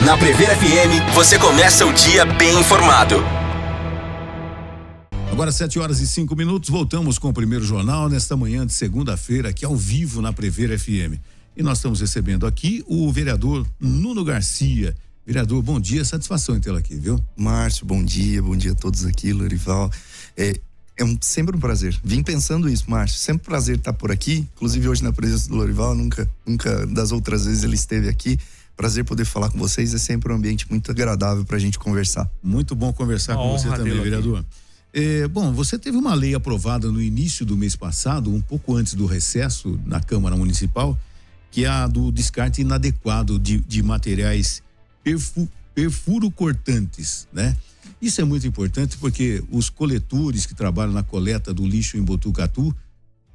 Na Prever FM, você começa o dia bem informado. Agora 7h05, voltamos com o primeiro jornal nesta manhã de segunda-feira, aqui ao vivo na Prever FM. E nós estamos recebendo aqui o vereador Nuno Garcia. Vereador, bom dia, satisfação em tê-lo aqui, viu? Márcio, bom dia a todos aqui, Lorival. Sempre um prazer. Vim pensando isso, Márcio, sempre um prazer estar por aqui, inclusive hoje na presença do Lorival, nunca das outras vezes ele esteve aqui. Prazer poder falar com vocês, é sempre um ambiente muito agradável pra gente conversar. Muito bom conversar com você também, vereador. Bom, você teve uma lei aprovada no início do mês passado, um pouco antes do recesso na Câmara Municipal, que é a do descarte inadequado de materiais perfuro-cortantes, né? Isso é muito importante porque os coletores que trabalham na coleta do lixo em Botucatu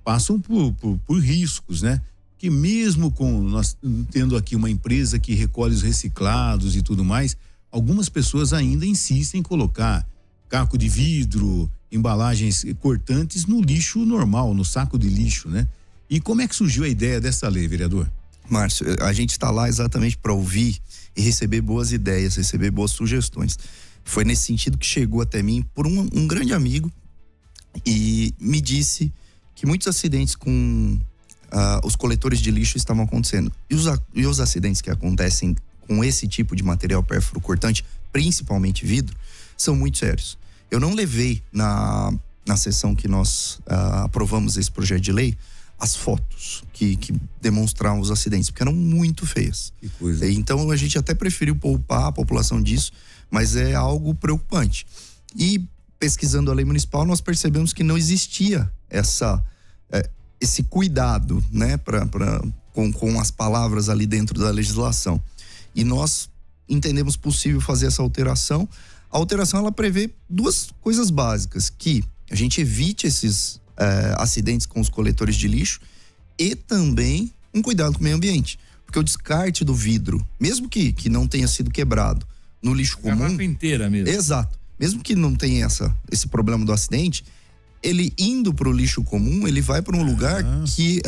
passam por riscos, né? Que mesmo com nós tendo aqui uma empresa que recolhe os reciclados e tudo mais, algumas pessoas ainda insistem em colocar caco de vidro, embalagens cortantes no lixo normal, no saco de lixo, né? E como é que surgiu a ideia dessa lei, vereador? Márcio, a gente está lá exatamente para ouvir e receber boas ideias, receber boas sugestões. Foi nesse sentido que chegou até mim por um grande amigo e me disse que muitos acidentes com os coletores de lixo estavam acontecendo. E os acidentes que acontecem com esse tipo de material pérfuro cortante, principalmente vidro, são muito sérios. Eu não levei na sessão que nós aprovamos esse projeto de lei as fotos que demonstravam os acidentes, porque eram muito feias. Que coisa. Então a gente até preferiu poupar a população disso, mas é algo preocupante. E pesquisando a lei municipal, nós percebemos que não existia esse cuidado, né, com as palavras ali dentro da legislação. E nós entendemos possível fazer essa alteração. A alteração, ela prevê duas coisas básicas: que a gente evite esses acidentes com os coletores de lixo e também um cuidado com o meio ambiente. Porque o descarte do vidro, mesmo que não tenha sido quebrado no lixo comum... A garrafa inteira mesmo. Exato. Mesmo que não tenha esse problema do acidente, ele indo para o lixo comum, ele vai para um lugar que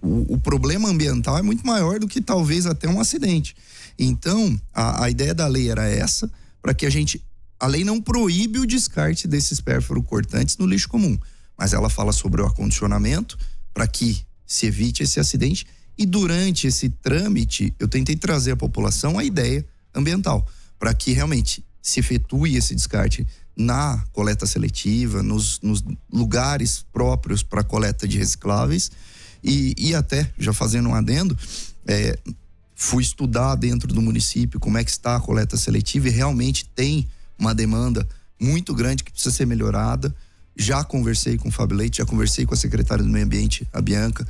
o problema ambiental é muito maior do que talvez até um acidente. Então, a ideia da lei era essa, para que a lei não proíbe o descarte desses pérfuro-cortantes no lixo comum, mas ela fala sobre o acondicionamento para que se evite esse acidente. E durante esse trâmite, eu tentei trazer à população a ideia ambiental, para que realmente se efetue esse descarte na coleta seletiva, nos lugares próprios para coleta de recicláveis. E até, já fazendo um adendo, fui estudar dentro do município como é que está a coleta seletiva e realmente tem uma demanda muito grande que precisa ser melhorada. Já conversei com o Fábio Leite, já conversei com a secretária do Meio Ambiente, a Bianca,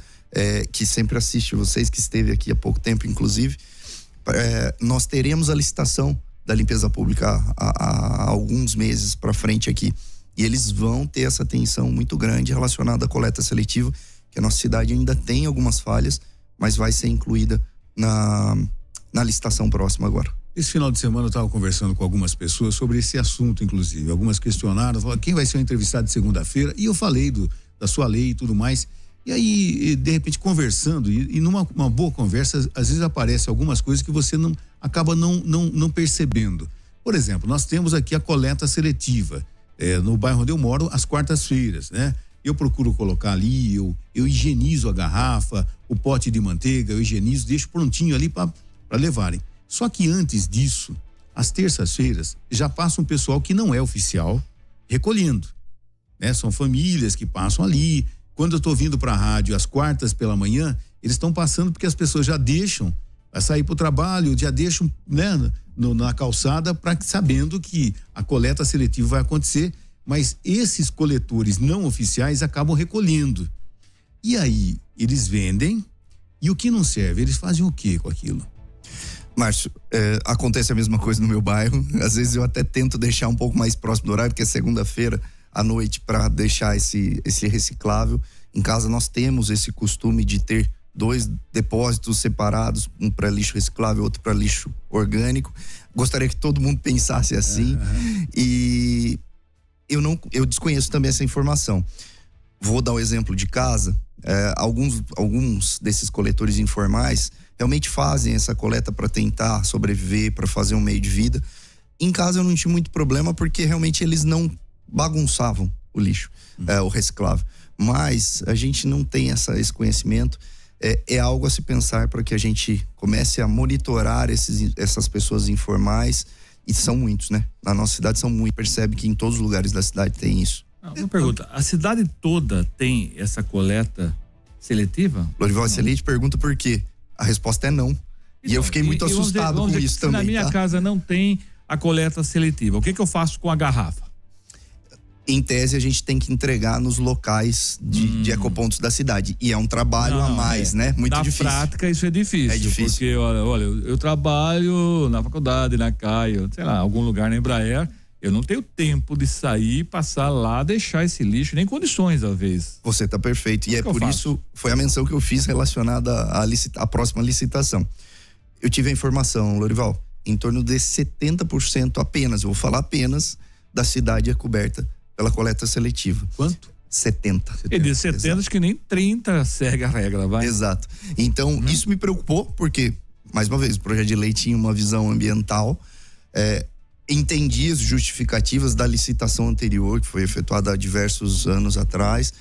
que sempre assiste vocês, que esteve aqui há pouco tempo, inclusive. Nós teremos a licitação da limpeza pública há alguns meses para frente aqui. E eles vão ter essa atenção muito grande relacionada à coleta seletiva, que a nossa cidade ainda tem algumas falhas, mas vai ser incluída na licitação próxima agora. Esse final de semana eu estava conversando com algumas pessoas sobre esse assunto, inclusive. Algumas questionaram, falaram, quem vai ser o entrevistado de segunda-feira? E eu falei da sua lei e tudo mais. E aí, de repente, conversando, e numa boa conversa, às vezes aparecem algumas coisas que você acaba não percebendo. Por exemplo, nós temos aqui a coleta seletiva, no bairro onde eu moro, às quartas-feiras, né? Eu procuro colocar ali, eu higienizo a garrafa, o pote de manteiga, eu higienizo, deixo prontinho ali para levarem. Só que antes disso, às terças-feiras, já passa um pessoal que não é oficial recolhendo, né? São famílias que passam ali. Quando eu estou vindo para a rádio às quartas pela manhã, eles estão passando porque as pessoas já deixam a sair para o trabalho, já deixam, né, na calçada, sabendo que a coleta seletiva vai acontecer, mas esses coletores não oficiais acabam recolhendo. E aí, eles vendem, e o que não serve, eles fazem o quê com aquilo? Márcio, acontece a mesma coisa no meu bairro. Às vezes eu até tento deixar um pouco mais próximo do horário, que é segunda-feira à noite, para deixar esse reciclável. Em casa nós temos esse costume de ter 2 depósitos separados, um para lixo reciclável, outro para lixo orgânico. Gostaria que todo mundo pensasse assim. E eu desconheço também essa informação. Vou dar o exemplo de casa. Alguns desses coletores informais realmente fazem essa coleta para tentar sobreviver, para fazer um meio de vida. Em casa eu não tinha muito problema porque realmente eles não bagunçavam o lixo, o reciclável. Mas a gente não tem esse conhecimento. É algo a se pensar para que a gente comece a monitorar essas pessoas informais, e são muitos, né? Na nossa cidade são muitos, percebe que em todos os lugares da cidade tem isso. Uma pergunta, a cidade toda tem essa coleta seletiva? Lorival, excelente pergunta, por quê? A resposta é não. Então, e eu fiquei muito assustado com isso também. Na minha casa não tem a coleta seletiva, o que eu faço com a garrafa? Em tese, a gente tem que entregar nos locais de ecopontos da cidade. E é um trabalho a mais, né? Muito difícil. Na prática, isso é difícil. É difícil. Porque, olha, eu trabalho na faculdade, na CAI, sei lá, algum lugar na Embraer. Eu não tenho tempo de sair, passar lá, deixar esse lixo, nem condições, às vezes. Você tá perfeito. E é por isso, foi a menção que eu fiz relacionada à próxima licitação. Eu tive a informação, Lorival, em torno de 70% apenas, eu vou falar apenas, da cidade é coberta pela coleta seletiva. Quanto? 70. Ele disse 70, acho que nem 30 segue a regra, vai. Exato. Então, isso me preocupou, porque, mais uma vez, o projeto de lei tinha uma visão ambiental, entendi as justificativas da licitação anterior, que foi efetuada há diversos anos atrás,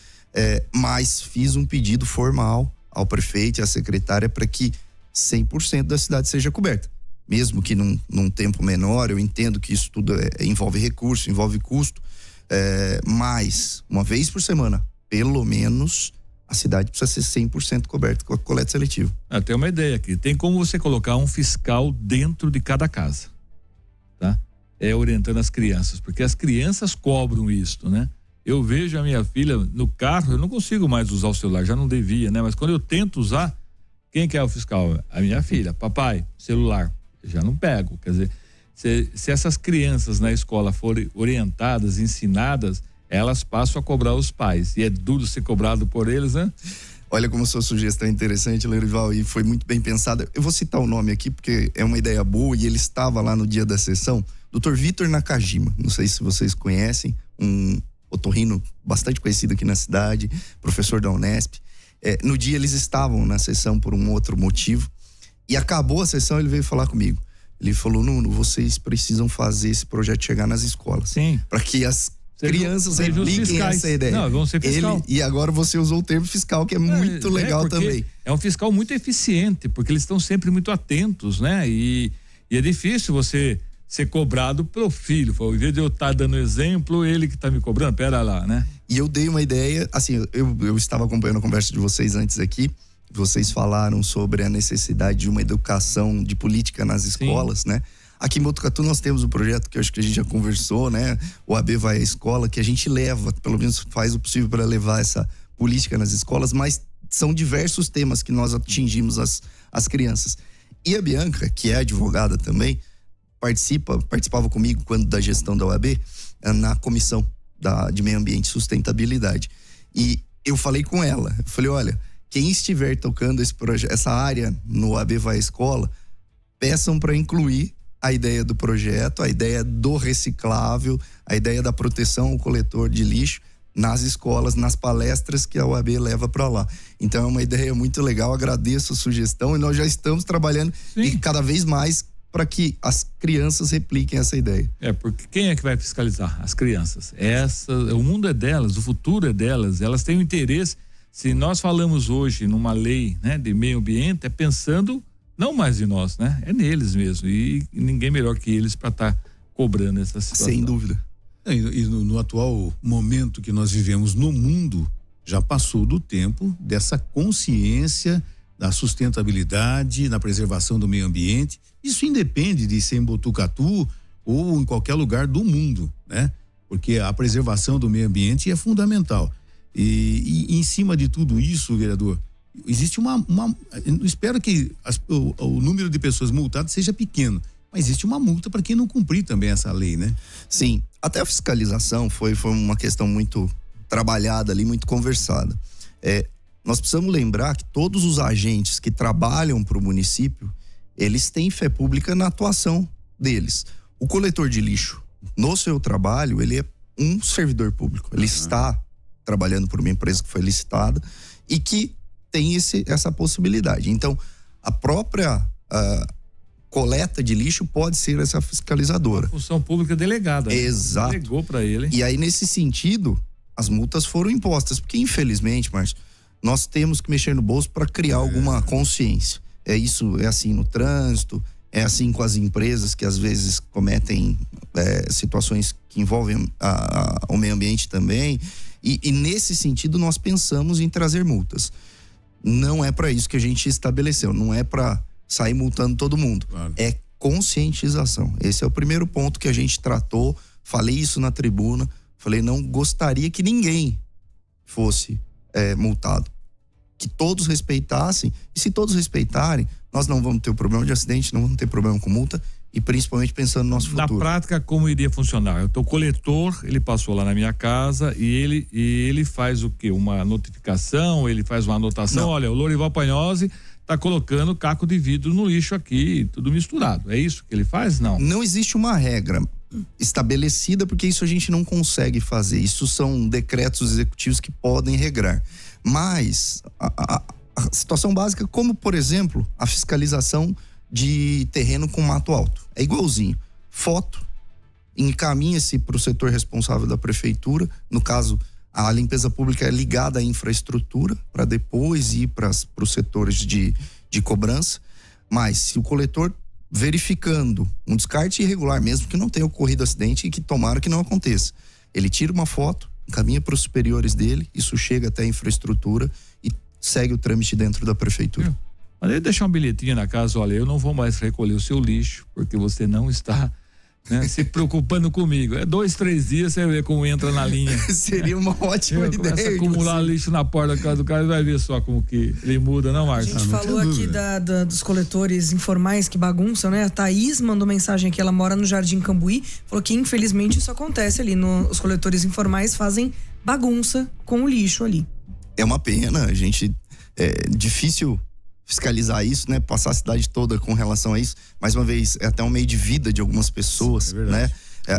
mas fiz um pedido formal ao prefeito e à secretária para que 100% da cidade seja coberta. Mesmo que num tempo menor, eu entendo que isso tudo envolve recurso, envolve custo, mas uma vez por semana, pelo menos, a cidade precisa ser 100% coberta com a coleta seletiva. Tem uma ideia aqui, tem como você colocar um fiscal dentro de cada casa, tá? Orientando as crianças, porque as crianças cobram isso, né? Eu vejo a minha filha no carro, eu não consigo mais usar o celular, já não devia, né? Mas quando eu tento usar, quem que é o fiscal? A minha filha. Papai, celular, eu já não pego, quer dizer, se essas crianças na escola forem orientadas, ensinadas, elas passam a cobrar os pais. E é duro ser cobrado por eles, né? Olha como sua sugestão é interessante, Lorival, e foi muito bem pensada. Eu vou citar o nome aqui porque é uma ideia boa e ele estava lá no dia da sessão. Dr. Vitor Nakajima, não sei se vocês conhecem, um otorrino bastante conhecido aqui na cidade, professor da Unesp. No dia eles estavam na sessão por um outro motivo e acabou a sessão, ele veio falar comigo. Ele falou: Nuno, vocês precisam fazer esse projeto chegar nas escolas. Sim. Para que as crianças repliquem essa ideia. Não, vão ser fiscal. E agora você usou o termo fiscal, que é muito legal também. É um fiscal muito eficiente, porque eles estão sempre muito atentos, né? E é difícil você ser cobrado pelo filho. Em vez de eu estar dando exemplo, ele que está me cobrando, pera lá, né? E eu dei uma ideia, assim, eu estava acompanhando a conversa de vocês antes aqui. Vocês falaram sobre a necessidade de uma educação de política nas escolas, Sim. né? Aqui em Botucatu nós temos um projeto que eu acho que a gente já conversou, né? O AB vai à escola, que a gente leva, pelo menos faz o possível para levar essa política nas escolas, mas são diversos temas que nós atingimos as crianças. E a Bianca, que é advogada também, participava comigo quando da gestão da OAB, na comissão de meio ambiente e sustentabilidade. E eu falei com ela, eu falei: olha, quem estiver tocando essa área no AB vai à escola, peçam para incluir a ideia do projeto, a ideia do reciclável, a ideia da proteção ao coletor de lixo nas escolas, nas palestras que a OAB leva para lá. Então é uma ideia muito legal, agradeço a sugestão e nós já estamos trabalhando e cada vez mais para que as crianças repliquem essa ideia. Porque quem é que vai fiscalizar? As crianças. O mundo é delas, o futuro é delas, elas têm o interesse. Se nós falamos hoje numa lei, né, de meio ambiente, é pensando não mais em nós, né? É neles mesmo. E ninguém melhor que eles para estar cobrando essa situação. Sem dúvida. E no atual momento que nós vivemos no mundo, já passou do tempo dessa consciência da sustentabilidade, na preservação do meio ambiente. Isso independe de ser em Botucatu ou em qualquer lugar do mundo, né? Porque a preservação do meio ambiente é fundamental. E em cima de tudo isso, vereador, existe eu espero que o número de pessoas multadas seja pequeno, mas existe uma multa para quem não cumprir também essa lei, né? Sim, até a fiscalização foi uma questão muito trabalhada ali, muito conversada. Nós precisamos lembrar que todos os agentes que trabalham para o município, eles têm fé pública na atuação deles. O coletor de lixo, no seu trabalho, ele é um servidor público, ele está trabalhando por uma empresa que foi licitada e que tem essa possibilidade. Então, A própria coleta de lixo pode ser essa fiscalizadora. A função pública delegada. Né? Exato. Delegou para ele. E aí, nesse sentido, as multas foram impostas, porque infelizmente, Márcio, nós temos que mexer no bolso para criar alguma consciência. É assim no trânsito, é assim com as empresas que às vezes cometem situações que envolvem o meio ambiente também. E nesse sentido nós pensamos em trazer multas. Não é para isso que a gente estabeleceu, não é para sair multando todo mundo. Claro. É conscientização. Esse é o primeiro ponto que a gente tratou. Falei isso na tribuna. Falei, não gostaria que ninguém fosse multado. Que todos respeitassem. E se todos respeitarem, nós não vamos ter o problema de acidente, não vamos ter problema com multa. E principalmente pensando no nosso futuro. Na prática, como iria funcionar? O coletor, ele passou lá na minha casa e ele faz o quê? Uma notificação, ele faz uma anotação. Não. Olha, o Lorival Panhosi tá colocando caco de vidro no lixo aqui, tudo misturado. É isso que ele faz? Não. Não existe uma regra estabelecida, porque isso a gente não consegue fazer. Isso são decretos executivos que podem regrar. Mas a situação básica, como por exemplo, a fiscalização de terreno com mato alto. É igualzinho. Foto, encaminha-se para o setor responsável da prefeitura. No caso, a limpeza pública é ligada à infraestrutura para depois ir para os setores de cobrança. Mas se o coletor verificando um descarte irregular, mesmo que não tenha ocorrido acidente e que tomara que não aconteça, ele tira uma foto, encaminha para os superiores dele, isso chega até a infraestrutura e segue o trâmite dentro da prefeitura. Mas ele deixar um bilhetinho na casa, olha, eu não vou mais recolher o seu lixo, porque você não está se preocupando comigo. 2, 3 dias você vê como entra na linha. Seria uma ótima ideia. Começa a acumular lixo na porta da casa do cara e vai ver só como que ele muda, não, Márcio? A gente falou aqui dos coletores informais que bagunçam, né? A Thaís mandou mensagem aqui, ela mora no Jardim Cambuí, falou que infelizmente isso acontece ali, os coletores informais fazem bagunça com o lixo ali. É uma pena, a gente, é difícil fiscalizar isso, né? Passar a cidade toda com relação a isso. Mais uma vez, é até um meio de vida de algumas pessoas, né?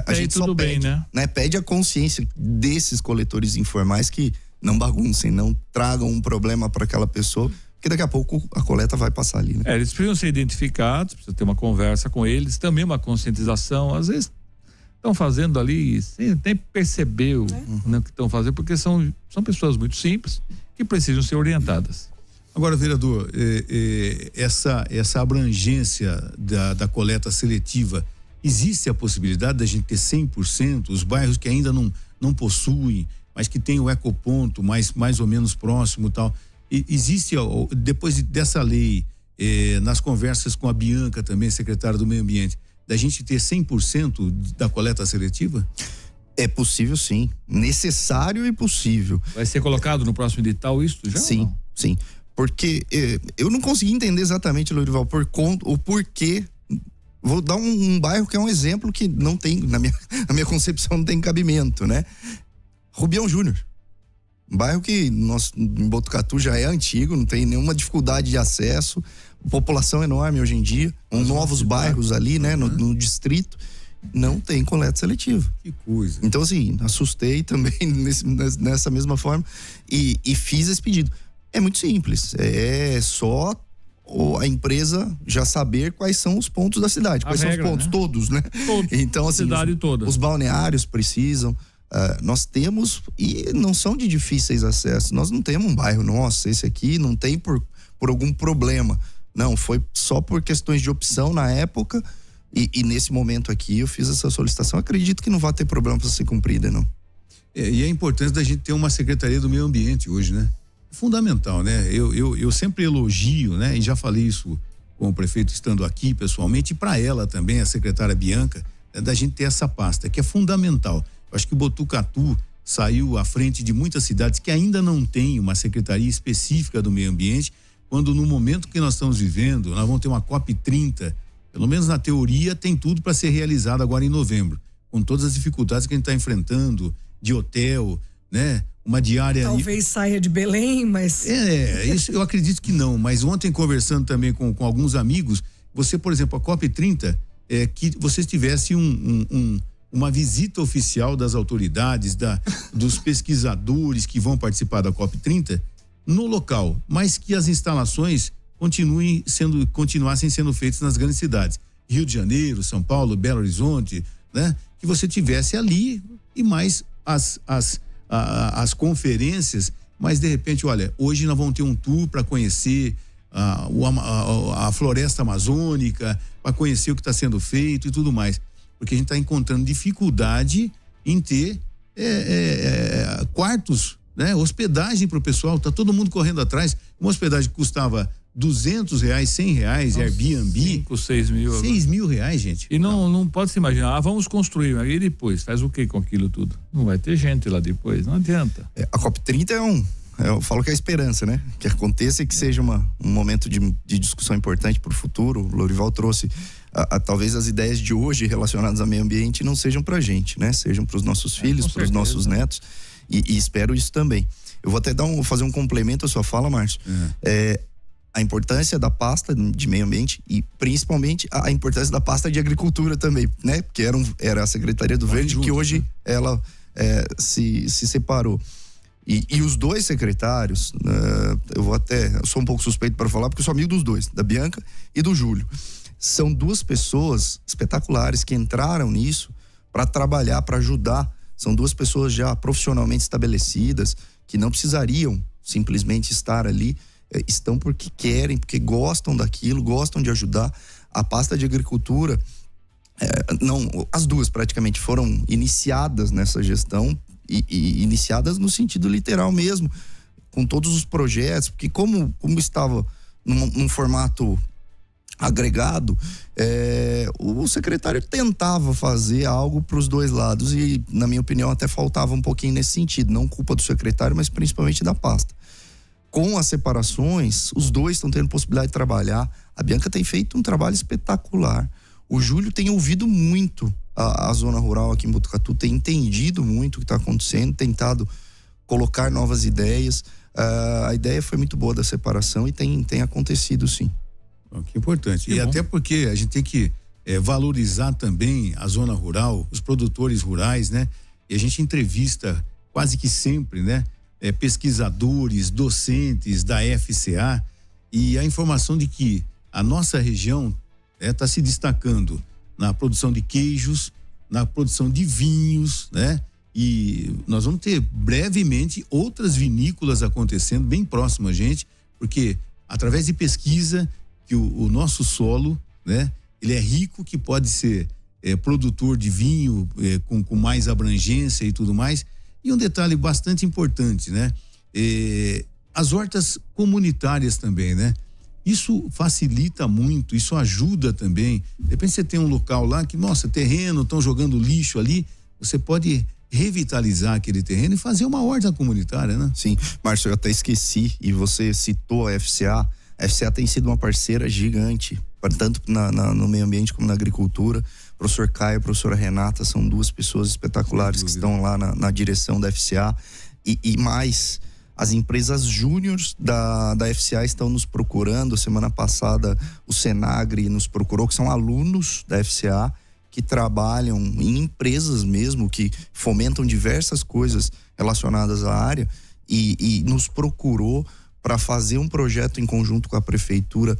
A gente só pede, né? Pede a consciência desses coletores informais que não baguncem, não tragam um problema para aquela pessoa, porque daqui a pouco a coleta vai passar ali, né? Eles precisam ser identificados, precisa ter uma conversa com eles, também uma conscientização. Às vezes estão fazendo ali sem nem perceber o que estão fazendo, porque são pessoas muito simples que precisam ser orientadas. Agora, vereador, essa abrangência da coleta seletiva, existe a possibilidade da gente ter 100%, os bairros que ainda não possuem, mas que tem o ecoponto mais ou menos próximo e tal. Existe, depois dessa lei, nas conversas com a Bianca também, secretária do Meio Ambiente, da gente ter 100% da coleta seletiva? É possível, sim. Necessário e possível. Vai ser colocado no próximo edital isso já? Sim, sim. Porque eu não consegui entender exatamente, Lorival, o porquê. Vou dar um bairro que é um exemplo que não tem, na minha concepção, não tem cabimento, né? Rubião Júnior. Um bairro que em Botucatu já é antigo, não tem nenhuma dificuldade de acesso, população enorme hoje em dia, novos bairros ali, né, no distrito, não tem coleta seletiva. Que coisa. Então, assim, assustei também nessa mesma forma e fiz esse pedido. É muito simples, é só a empresa já saber quais são os pontos da cidade, quais são os pontos, todos, né? Todos, então, assim, cidade toda. Os balneários precisam, nós temos, e não são de difíceis acessos, nós não temos um bairro, nossa, esse aqui não tem por algum problema, não, foi só por questões de opção na época, e nesse momento aqui eu fiz essa solicitação, acredito que não vai ter problema para ser cumprida, não. E a importância da gente ter uma Secretaria do Meio Ambiente hoje, né? Fundamental, né? Eu sempre elogio, né? E já falei isso com o prefeito estando aqui pessoalmente, e para ela também, a secretária Bianca, da gente ter essa pasta, que é fundamental. Eu acho que Botucatu saiu à frente de muitas cidades que ainda não tem uma secretaria específica do meio ambiente, quando no momento que nós estamos vivendo, nós vamos ter uma COP30, pelo menos na teoria, tem tudo para ser realizado agora em novembro, com todas as dificuldades que a gente está enfrentando, de hotel, né? Uma diária. Talvez saia de Belém, mas. Isso eu acredito que não. Mas ontem, conversando também com alguns amigos, você, por exemplo, a COP30, que você tivesse uma visita oficial das autoridades, dos pesquisadores que vão participar da COP30 no local, mas que as instalações continuassem sendo feitos nas grandes cidades. Rio de Janeiro, São Paulo, Belo Horizonte, né? Que você tivesse ali e mais as conferências, mas de repente, olha, hoje nós vamos ter um tour para conhecer a floresta amazônica, para conhecer o que está sendo feito e tudo mais, porque a gente está encontrando dificuldade em ter quartos, né? Hospedagem para o pessoal, tá todo mundo correndo atrás. Uma hospedagem que custava R$200, R$100, Airbnb. 5, 6 mil. 6 mil reais, gente. E não pode se imaginar, vamos construir, aí depois, faz o que com aquilo tudo? Não vai ter gente lá depois, não adianta. A COP30 eu falo que é a esperança, né? Que aconteça e que seja um momento de discussão importante para o futuro. O Lorival trouxe talvez as ideias de hoje relacionadas ao meio ambiente não sejam pra gente, né? Sejam para os nossos filhos, para os nossos netos, e espero isso também. Eu vou até fazer um complemento à sua fala, Márcio. A importância da pasta de meio ambiente e principalmente a importância da pasta de agricultura também, né? Porque era a Secretaria do Verde que hoje, né? Ela se separou. E os dois secretários, eu sou um pouco suspeito para falar porque eu sou amigo dos dois, da Bianca e do Júlio. São duas pessoas espetaculares que entraram nisso para trabalhar, para ajudar. São duas pessoas já profissionalmente estabelecidas que não precisariam simplesmente estar ali, estão porque querem, porque gostam daquilo, gostam de ajudar. A pasta de agricultura, as duas praticamente foram iniciadas nessa gestão e iniciadas no sentido literal mesmo, com todos os projetos, porque como estava num formato agregado, o secretário tentava fazer algo para os dois lados e, na minha opinião, até faltava um pouquinho nesse sentido, não culpa do secretário, mas principalmente da pasta. Com as separações, os dois estão tendo possibilidade de trabalhar. A Bianca tem feito um trabalho espetacular. O Júlio tem ouvido muito a zona rural aqui em Botucatu, tem entendido muito o que está acontecendo, tentado colocar novas ideias. A ideia foi muito boa da separação e tem acontecido, sim. Que importante. E até porque a gente tem que valorizar também a zona rural, os produtores rurais, né? E a gente entrevista quase que sempre, né? Pesquisadores, docentes da FCA, e a informação de que a nossa região está se destacando na produção de queijos, na produção de vinhos, né? E nós vamos ter brevemente outras vinícolas acontecendo bem próximo a gente, porque através de pesquisa que o nosso solo, né? Ele é rico, que pode ser produtor de vinho com mais abrangência e tudo mais. E um detalhe bastante importante, né? As hortas comunitárias também, né? Isso facilita muito, isso ajuda também. De repente você tem um local lá que, nossa, terreno, estão jogando lixo ali, você pode revitalizar aquele terreno e fazer uma horta comunitária, né? Sim, Márcio, eu até esqueci, e você citou a FCA. A FCA tem sido uma parceira gigante, tanto no meio ambiente como na agricultura. O professor Caio e a professora Renata são duas pessoas espetaculares que estão lá na direção da FCA. E mais, as empresas júniores da FCA estão nos procurando. Semana passada o Senagre nos procurou, que são alunos da FCA que trabalham em empresas mesmo, que fomentam diversas coisas relacionadas à área, e nos procurou para fazer um projeto em conjunto com a prefeitura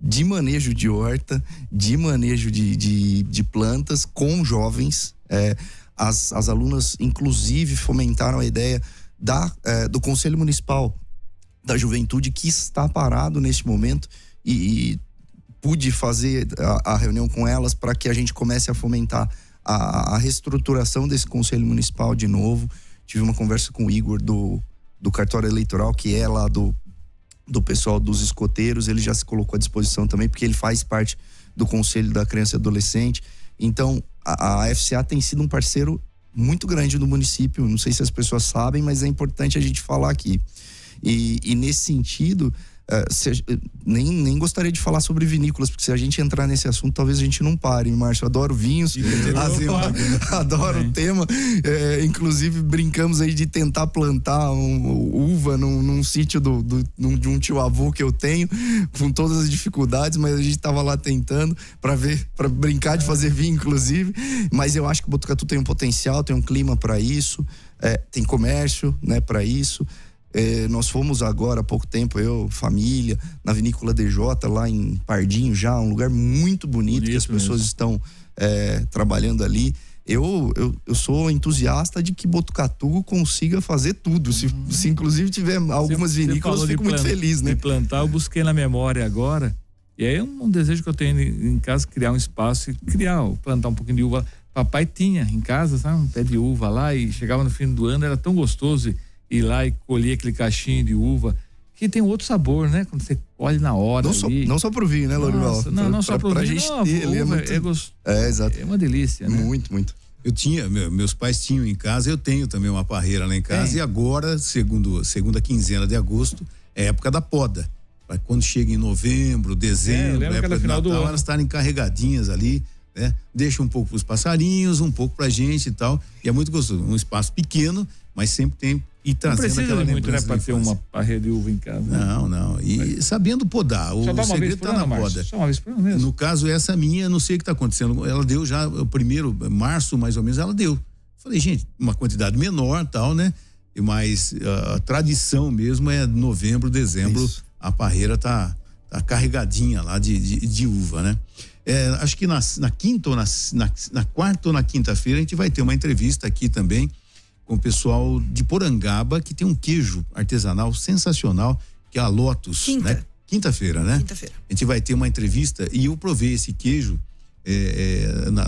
de manejo de horta, de manejo de plantas com jovens. As alunas, inclusive, fomentaram a ideia do Conselho Municipal da Juventude, que está parado neste momento, e pude fazer a reunião com elas para que a gente comece a fomentar a reestruturação desse Conselho Municipal de novo. Tive uma conversa com o Igor do cartório eleitoral, que é lá do pessoal dos escoteiros. Ele já se colocou à disposição também, porque ele faz parte do Conselho da Criança e Adolescente. Então, a FCA tem sido um parceiro muito grande do município. Não sei se as pessoas sabem, mas é importante a gente falar aqui. E nesse sentido, nem gostaria de falar sobre vinícolas, porque se a gente entrar nesse assunto, talvez a gente não pare, Márcio. Adoro vinhos, adoro o tema. Inclusive, brincamos aí de tentar plantar uva num sítio de um tio avô que eu tenho, com todas as dificuldades, mas a gente tava lá tentando para brincar de fazer vinho, inclusive. Mas eu acho que o Botucatu tem um potencial, tem um clima para isso, tem comércio, né, para isso. Nós fomos agora há pouco tempo, eu, família, na Vinícola DJ, lá em Pardinho já, um lugar muito bonito que as pessoas estão trabalhando ali. Eu sou entusiasta de que Botucatu consiga fazer tudo. Se inclusive tiver algumas vinícolas, eu fico muito feliz, né? De plantar, eu busquei na memória agora. E aí é um desejo que eu tenho em casa, criar um espaço e plantar um pouquinho de uva. Papai tinha em casa, sabe, um pé de uva lá, e chegava no fim do ano, era tão gostoso ir lá e colher aquele cachinho de uva, que tem outro sabor, né? Quando você colhe na hora. Não só pro vinho, né, Lorival? Não só pro vinho. Gente ter, ele é muito... gostoso. Exato. É uma delícia, né? Muito, muito. Eu tinha, meus pais tinham em casa, eu tenho também uma parreira lá em casa, e agora, segunda quinzena de agosto, é época da poda. Quando chega em novembro, dezembro, época de Natal, elas estarem carregadinhas ali, né? Deixa um pouco pros passarinhos, um pouco pra gente e tal, e é muito gostoso. Um espaço pequeno, mas sempre tem e trazendo aquela lembrança. Não precisa muito, né, para ter uma parreira de uva em casa. Né? Não. E sabendo podar. O segredo tá na poda. Só uma vez por ano mesmo. No caso, essa minha, não sei o que tá acontecendo. Ela deu já, o primeiro, março mais ou menos, ela deu. Falei, gente, uma quantidade menor tal, né? Mas a tradição mesmo é novembro, dezembro. Isso. A parreira tá carregadinha lá de uva, né? Acho que na quinta ou na quarta ou na quinta-feira a gente vai ter uma entrevista aqui também com o pessoal de Porangaba, que tem um queijo artesanal sensacional, que é a Lotus, né? Quinta-feira, né? Quinta-feira. A gente vai ter uma entrevista e eu provei esse queijo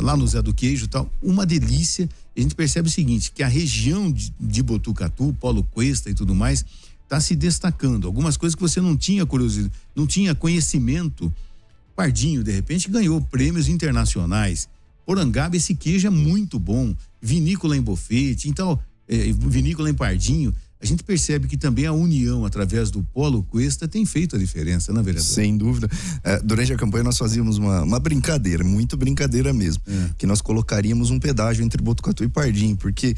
lá no Zé do Queijo e tal, uma delícia. A gente percebe o seguinte, que a região de Botucatu, Polo Cuesta e tudo mais, está se destacando. Algumas coisas que você não tinha curiosidade, não tinha conhecimento. Pardinho, de repente, ganhou prêmios internacionais. Porangaba, esse queijo é muito bom. Vinícola em Bofete, então, vinícola em Pardinho. A gente percebe que também a união através do Polo Cuesta tem feito a diferença, né, vereador? Sem dúvida. Durante a campanha nós fazíamos uma brincadeira, muito brincadeira mesmo, que nós colocaríamos um pedágio entre Botucatu e Pardinho, porque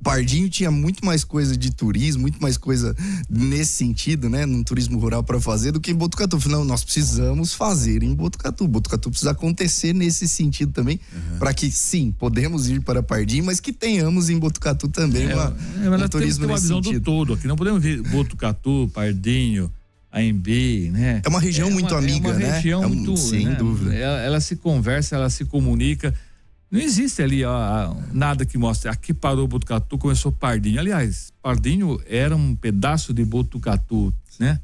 Pardinho tinha muito mais coisa de turismo, muito mais coisa nesse sentido, né, num turismo rural para fazer do que em Botucatu. Não, nós precisamos fazer em Botucatu. Botucatu precisa acontecer nesse sentido também, para que sim, podemos ir para Pardinho, mas que tenhamos em Botucatu também um turismo nesse sentido. Todo aqui, não podemos ver Botucatu, Pardinho, AMB, né? É uma região muito amiga, né? É uma região muito, sem né? dúvida. Ela se conversa, ela se comunica. Não existe ali nada que mostre aqui parou Botucatu, começou Pardinho. Aliás, Pardinho era um pedaço de Botucatu, né?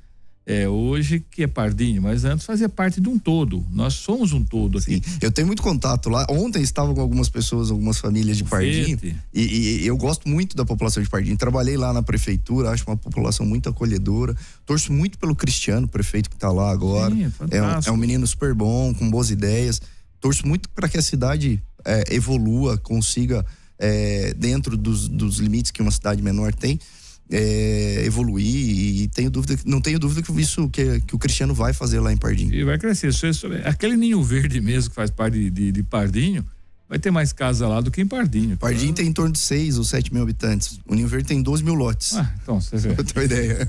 Hoje que é Pardinho, mas antes fazia parte de um todo. Nós somos um todo aqui. Sim, eu tenho muito contato lá. Ontem estava com algumas pessoas, algumas famílias de Pardinho. E eu gosto muito da população de Pardinho. Trabalhei lá na prefeitura, acho uma população muito acolhedora. Torço muito pelo Cristiano, prefeito que está lá agora. Sim, é um menino super bom, com boas ideias. Torço muito para que a cidade evolua, consiga, dentro dos limites que uma cidade menor tem, evoluir, e não tenho dúvida que isso que o Cristiano vai fazer lá em Pardinho. E vai crescer. Aquele Ninho Verde mesmo que faz parte de Pardinho, vai ter mais casa lá do que em Pardinho. Pardinho tem em torno de 6 ou 7 mil habitantes. O Ninho Verde tem 12 mil lotes. Então você vê. Pra ter uma ideia.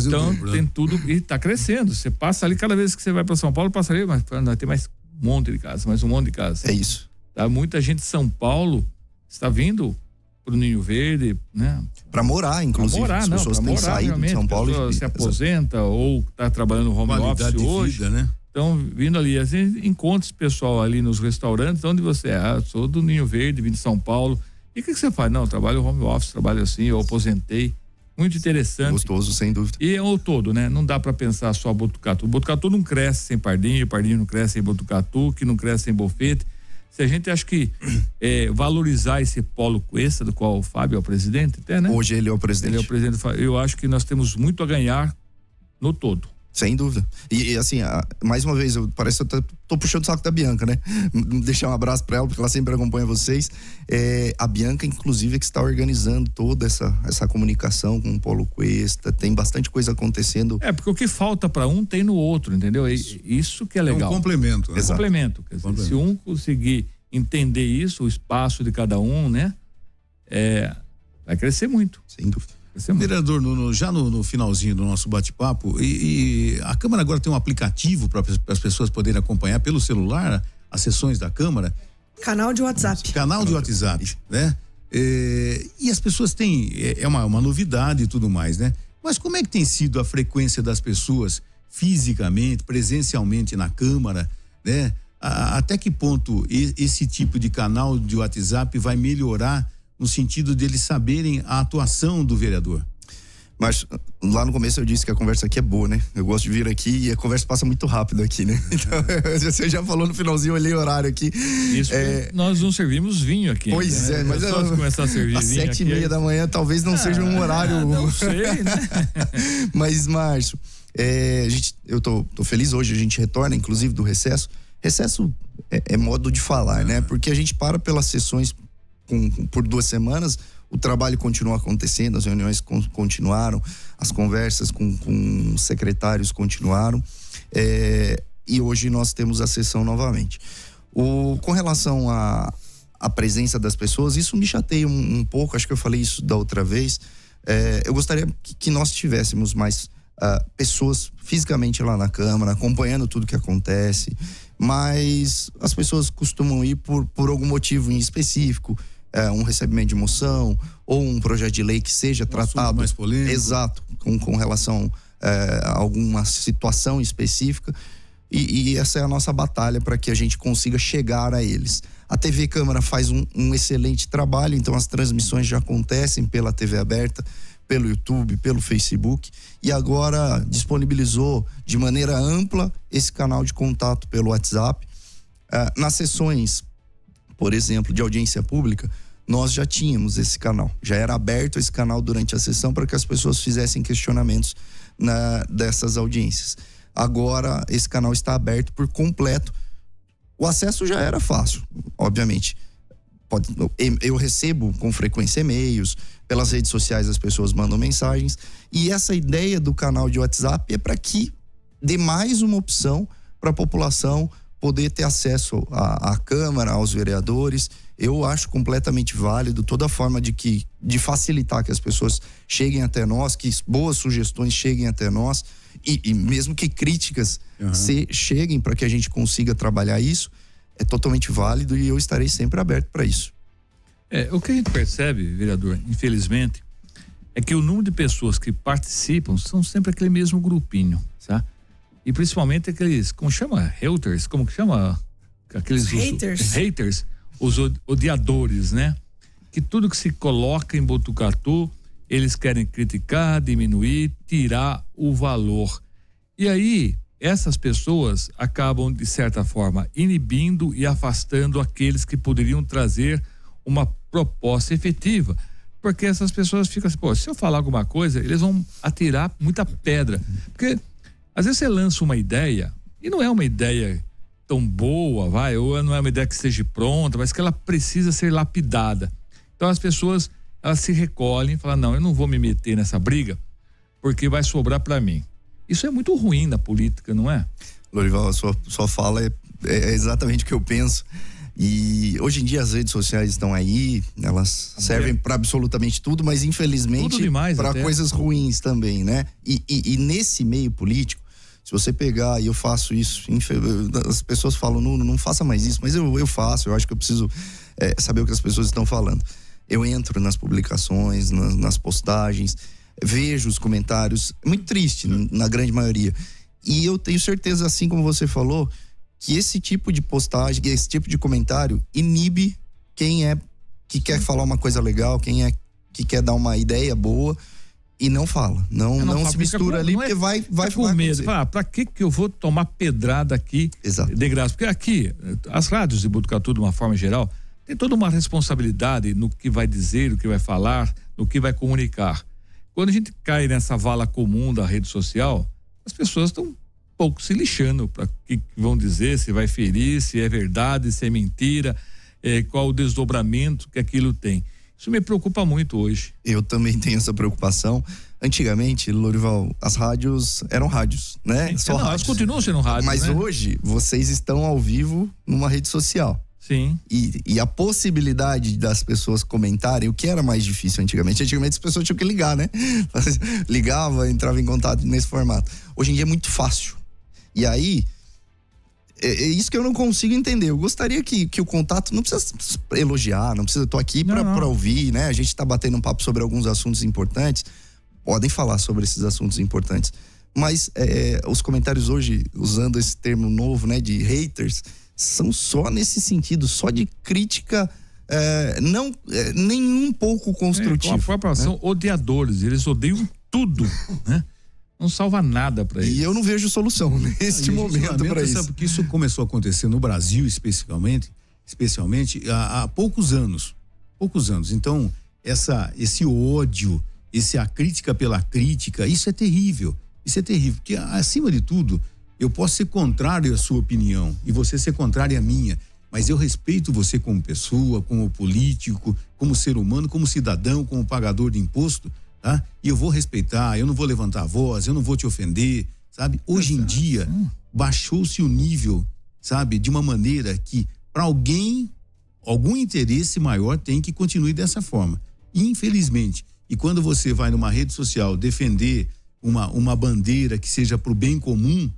Então tem tudo e tá crescendo. Você passa ali, cada vez que você vai para São Paulo, passa ali, mas vai ter mais um monte de casa, mais um monte de casa. É isso. Tá, muita gente de São Paulo está vindo pro Ninho Verde, né? Para morar, inclusive. As pessoas têm saído de São Paulo e se aposenta ou tá trabalhando no home office hoje, vida, né? Então, vindo ali, assim, encontra esse pessoal ali nos restaurantes. Onde você é? Sou do Ninho Verde, vim de São Paulo. E o que você faz? Não, trabalho home office, trabalho assim, eu aposentei. Muito interessante. Gostoso, sem dúvida. E é o todo, né? Não dá para pensar só Botucatu. Botucatu não cresce sem Pardinho, Pardinho não cresce sem Botucatu, que não cresce sem Bofete. Se a gente acha que valorizar esse Polo Cuesta, do qual o Fábio é o presidente, até, né? Hoje ele é o presidente. Ele é o presidente. Eu acho que nós temos muito a ganhar no todo. Sem dúvida. E assim, mais uma vez, parece que eu tô puxando o saco da Bianca, né? Deixar um abraço pra ela, porque ela sempre acompanha vocês. A Bianca, inclusive, é que está organizando toda essa comunicação com o Polo Cuesta. Tem bastante coisa acontecendo. Porque o que falta para um tem no outro, entendeu? Isso que é legal. É um complemento. Né? Complemento. Quer dizer, se um conseguir entender isso, o espaço de cada um, né? Vai crescer muito. Sem dúvida. Vereador Nuno, já no finalzinho do nosso bate-papo, e a Câmara agora tem um aplicativo para as pessoas poderem acompanhar pelo celular as sessões da Câmara. Canal de WhatsApp. Canal de WhatsApp, né? E as pessoas têm, uma novidade e tudo mais, né? Mas como é que tem sido a frequência das pessoas fisicamente, presencialmente na Câmara, né? Até que ponto esse tipo de canal de WhatsApp vai melhorar no sentido deles saberem a atuação do vereador? Mas lá no começo eu disse que a conversa aqui é boa, né? Eu gosto de vir aqui e a conversa passa muito rápido aqui, né? Então, você já falou no finalzinho, eu olhei o horário aqui. Isso, nós não servimos vinho aqui. Pois né? mas só começar a servir às vinho 7:30 da manhã talvez não seja um horário. Não sei, né? Mas, Márcio, eu tô feliz hoje, a gente retorna, inclusive, do recesso. Recesso é modo de falar, né? Porque a gente para pelas sessões por 2 semanas, o trabalho continua acontecendo, as reuniões continuaram, as conversas com secretários continuaram, e hoje nós temos a sessão novamente. Com relação à presença das pessoas, isso me chateia um pouco, acho que eu falei isso da outra vez. Eu gostaria que nós tivéssemos mais pessoas fisicamente lá na Câmara, acompanhando tudo que acontece, mas as pessoas costumam ir por algum motivo em específico, um recebimento de moção ou um projeto de lei que seja tratado mais polêmico. Exato, com relação a alguma situação específica, e essa é a nossa batalha para que a gente consiga chegar a eles. A TV Câmara faz um excelente trabalho, então as transmissões já acontecem pela TV aberta, pelo YouTube, pelo Facebook, e agora disponibilizou de maneira ampla esse canal de contato pelo WhatsApp. Nas sessões, por exemplo, de audiência pública, nós já tínhamos esse canal, já era aberto esse canal durante a sessão para que as pessoas fizessem questionamentos dessas audiências. Agora esse canal está aberto por completo. O acesso já era fácil, obviamente. Eu recebo com frequência e-mails, pelas redes sociais as pessoas mandam mensagens, e essa ideia do canal de WhatsApp é para que dê mais uma opção para a população poder ter acesso à Câmara, aos vereadores. Eu acho completamente válido toda forma de facilitar que as pessoas cheguem até nós, que boas sugestões cheguem até nós, e mesmo que críticas cheguem para que a gente consiga trabalhar isso, é totalmente válido, e eu estarei sempre aberto para isso. O que a gente percebe, vereador, infelizmente, é que o número de pessoas que participam são sempre aquele mesmo grupinho, sabe? E principalmente aqueles, como chama? Haters, como que chama? Aqueles haters, os odiadores, né? Que tudo que se coloca em Botucatu, eles querem criticar, diminuir, tirar o valor. E aí, essas pessoas acabam, de certa forma, inibindo e afastando aqueles que poderiam trazer uma proposta efetiva. Porque essas pessoas ficam assim, pô, se eu falar alguma coisa, eles vão atirar muita pedra. Porque às vezes você lança uma ideia e não é uma ideia tão boa, ou não é uma ideia que esteja pronta, mas que ela precisa ser lapidada. Então as pessoas, elas se recolhem e falam, não, eu não vou me meter nessa briga porque vai sobrar para mim. Isso é muito ruim na política, não é? Lorival, a sua fala é exatamente o que eu penso. E hoje em dia as redes sociais estão aí, elas servem para absolutamente tudo, mas infelizmente para coisas ruins também, né? E nesse meio político, se você pegar, e eu faço isso, as pessoas falam, não faça mais isso, mas eu faço, eu acho que eu preciso saber o que as pessoas estão falando. Eu entro nas publicações, nas postagens, vejo os comentários, é muito triste na grande maioria, e eu tenho certeza, assim como você falou, que esse tipo de postagem, esse tipo de comentário inibe quem que quer falar uma coisa legal, que quer dar uma ideia boa e não fala, não se mistura ali, porque vai com medo. Pra que eu vou tomar pedrada aqui? Exato. De graça? Porque aqui, as rádios de Botucatu, de uma forma geral, tem toda uma responsabilidade no que vai dizer, no que vai falar, no que vai comunicar. Quando a gente cai nessa vala comum da rede social, as pessoas estão pouco se lixando para o que vão dizer, se vai ferir, se é verdade, se é mentira, qual o desdobramento que aquilo tem. Isso me preocupa muito hoje. Eu também tenho essa preocupação. Antigamente, Lorival, as rádios eram rádios, né? Só rádios. Elas continuam sendo rádios, mas né? Hoje, vocês estão ao vivo numa rede social. Sim. E a possibilidade das pessoas comentarem, o que era mais difícil antigamente? Antigamente as pessoas tinham que ligar, né? Ligava, entrava em contato nesse formato. Hoje em dia é muito fácil. E aí, é isso que eu não consigo entender. Eu gostaria que o contato não precisa elogiar, não precisa, tô aqui para ouvir, né? A gente tá batendo um papo sobre alguns assuntos importantes. podem falar sobre esses assuntos importantes. Mas os comentários hoje, usando esse termo novo, né, de haters, são só nesse sentido, só de crítica, nem um pouco construtivo. Com a própria ação, odiadores, eles odeiam tudo, né? Não salva nada para eles. E eu não vejo solução neste momento para isso. Sabe, porque isso começou a acontecer no Brasil, especialmente há poucos anos. Então, esse ódio, a crítica pela crítica, isso é terrível. Isso é terrível, porque acima de tudo, eu posso ser contrário à sua opinião e você ser contrário à minha, mas eu respeito você como pessoa, como político, como ser humano, como cidadão, como pagador de imposto, tá? E eu vou respeitar, eu não vou levantar a voz, eu não vou te ofender, sabe? Hoje em dia, baixou-se o nível, sabe? De uma maneira que, para algum interesse maior tem que continue dessa forma. Infelizmente. E quando você vai numa rede social defender uma bandeira que seja para o bem comum,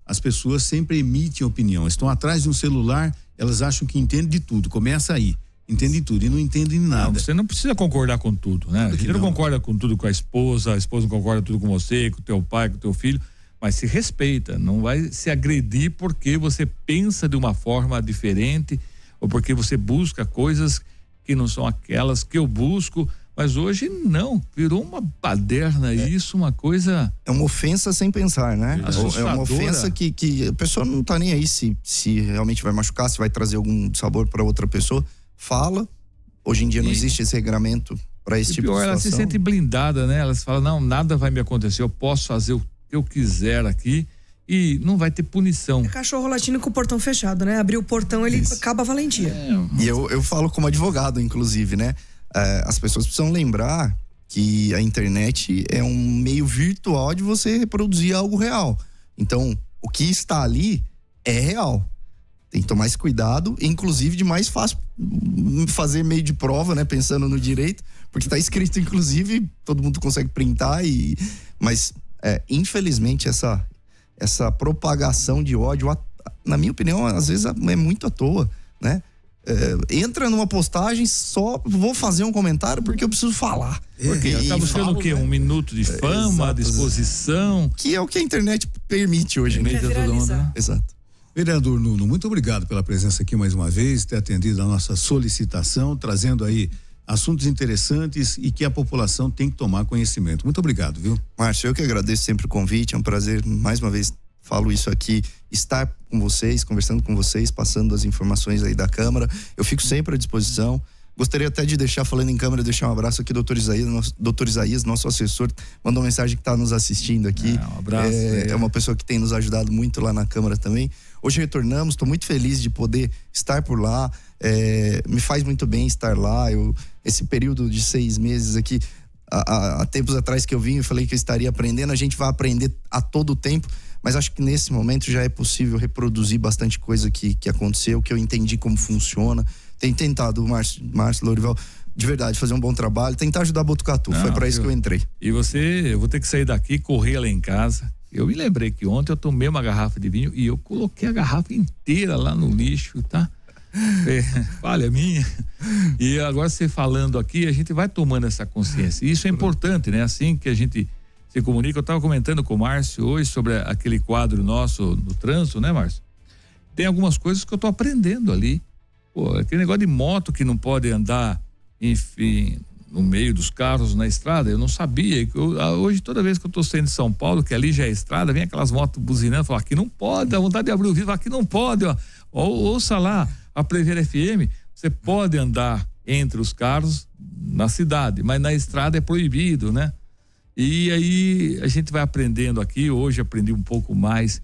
as pessoas sempre emitem opinião. Estão atrás de um celular, elas acham que entendem de tudo. Começa aí. Entendem tudo e não entendem nada. Não, você não precisa concordar com tudo, né? A gente não concorda com tudo com a esposa não concorda tudo com você, com o teu pai, com o teu filho, mas se respeita, não vai se agredir porque você pensa de uma forma diferente ou porque você busca coisas que não são aquelas que eu busco. Mas hoje não, virou uma baderna isso, uma coisa... É uma ofensa sem pensar, né? É uma ofensa que a pessoa não tá nem aí se realmente vai machucar, se vai trazer algum sabor para outra pessoa. Fala, hoje em dia não existe esse regramento para esse tipo de situação. Ela se sente blindada, né? Ela fala, não, nada vai me acontecer, eu posso fazer o que eu quiser aqui e não vai ter punição. É cachorro latindo com o portão fechado, né? Abrir o portão, ele acaba a valentia. E eu falo como advogado, inclusive, né? As pessoas precisam lembrar que a internet é um meio virtual de você reproduzir algo real. Então, o que está ali é real. Tem que tomar esse cuidado, inclusive de mais fácil fazer meio de prova, né? Pensando no direito, porque está escrito, inclusive, todo mundo consegue printar mas infelizmente essa propagação de ódio, na minha opinião, às vezes é muito à toa, né? Entra numa postagem, só vou fazer um comentário porque eu preciso falar. Porque acaba sendo o quê? Um minuto de fama, de exposição. Que é o que a internet permite hoje, né? Exato. Vereador Nuno, muito obrigado pela presença aqui mais uma vez, ter atendido a nossa solicitação, trazendo aí assuntos interessantes e que a população tem que tomar conhecimento. Muito obrigado, viu? Márcio, eu que agradeço sempre o convite, é um prazer, mais uma vez, falo isso aqui, estar com vocês, conversando com vocês, passando as informações aí da Câmara. Eu fico sempre à disposição. Gostaria até de deixar, falando em Câmara, deixar um abraço aqui, doutor Isaías, nosso assessor, mandou uma mensagem que está nos assistindo aqui. Um abraço. É uma pessoa que tem nos ajudado muito lá na Câmara também. Hoje retornamos, estou muito feliz de poder estar por lá. Me faz muito bem estar lá. Esse período de 6 meses aqui, há tempos atrás que eu vim, eu falei que eu estaria aprendendo. A gente vai aprender a todo tempo, mas acho que nesse momento já é possível reproduzir bastante coisa que aconteceu, que eu entendi como funciona. Tem tentado, Márcio Lourival, de verdade, fazer um bom trabalho, tentar ajudar Botucatu. Foi para isso que eu entrei. E eu vou ter que sair daqui, correr lá em casa. Eu me lembrei que ontem eu tomei uma garrafa de vinho e eu coloquei a garrafa inteira lá no lixo, tá? Falha minha. E agora você falando aqui, a gente vai tomando essa consciência. E isso é importante, né? Assim que a gente se comunica. Eu estava comentando com o Márcio hoje sobre aquele quadro nosso no trânsito, né, Márcio? Tem algumas coisas que eu tô aprendendo ali. Pô, aquele negócio de moto que não pode andar, enfim, no meio dos carros na estrada, eu não sabia. Hoje, toda vez que eu tô saindo de São Paulo, que ali já é estrada, vem aquelas motos buzinando, falo, aqui não pode, dá vontade de abrir o vidro, aqui não pode, ó. Ouça lá, a Prever FM, você pode andar entre os carros na cidade, mas na estrada é proibido, né? E aí a gente vai aprendendo aqui, hoje aprendi um pouco mais.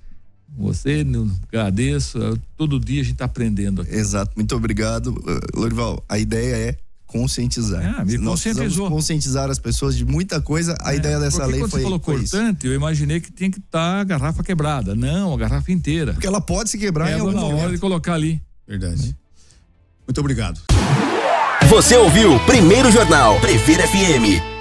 Você, agradeço, todo dia a gente tá aprendendo aqui. Exato, muito obrigado, Lourival. A ideia é conscientizar. Nós precisamos conscientizar as pessoas de muita coisa. A ideia dessa lei quando foi. Você falou cortante, eu imaginei que tinha que estar a garrafa quebrada. Não, a garrafa inteira. Porque ela pode se quebrar em algum momento. Na hora de colocar ali. Verdade. Muito obrigado. Você ouviu Primeiro Jornal Prever FM.